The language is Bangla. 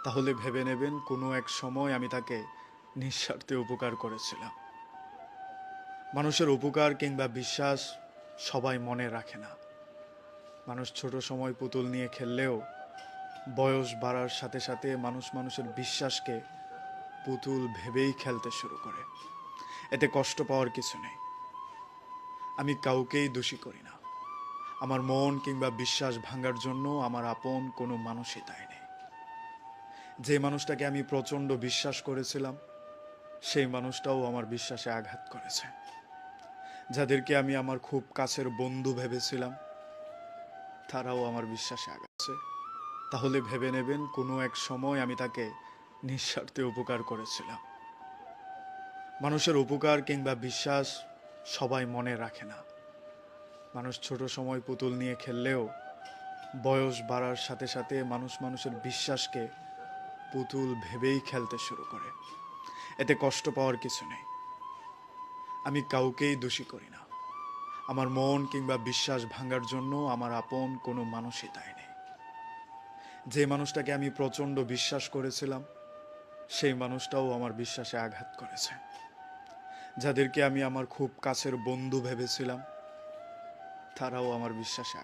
তাহলে ভেবে নেবেন কোনো এক সময় আমি তাকে নিঃস্বার্থে উপকার করেছিলাম। মানুষের উপকার কিংবা বিশ্বাস সবাই মনে রাখে না। মানুষ ছোট সময় পুতুল নিয়ে খেললেও বয়স বাড়ার সাথে সাথে মানুষ মানুষের বিশ্বাসকে পুতুল ভেবেই খেলতে শুরু করে। এতে কষ্ট পাওয়ার কিছু নেই। আমি কাউকেই দোষী করি না। আমার মন কিংবা বিশ্বাস ভাঙার জন্য আমার আপন কোনো মানুষই দায়ী নেই। যে মানুষটাকে আমি প্রচণ্ড বিশ্বাস করেছিলাম সেই মানুষটাও আমার বিশ্বাসে আঘাত করেছে। যাদেরকে আমি আমার খুব কাছের বন্ধু ভেবেছিলাম তারাও আমার বিশ্বাসে আঘাত করেছে। তাহলে ভেবে নেবেন কোনো এক সময় আমি তাকে নিঃস্বার্থে উপকার করেছিলাম। মানুষের উপকার কিংবা বিশ্বাস সবাই মনে রাখে না। মানুষ ছোট সময় পুতুল নিয়ে খেললেও বয়স বাড়ার সাথে সাথে মানুষ মানুষের বিশ্বাসকে পুতুল ভেবেই খেলতে শুরু করে। এতে কষ্ট পাওয়ার কিছু নেই। আমি কাউকেই দোষী করি না। আমার মন কিংবা বিশ্বাস ভাঙার জন্য আমার আপন কোনো মানুষই দায়ী নেই। যে মানুষটাকে আমি প্রচণ্ড বিশ্বাস করেছিলাম সেই মানুষটাও আমার বিশ্বাসে আঘাত করেছে। যাদেরকে আমি আমার খুব কাছের বন্ধু ভেবেছিলাম তারাও আমার বিশ্বাসে আঘাত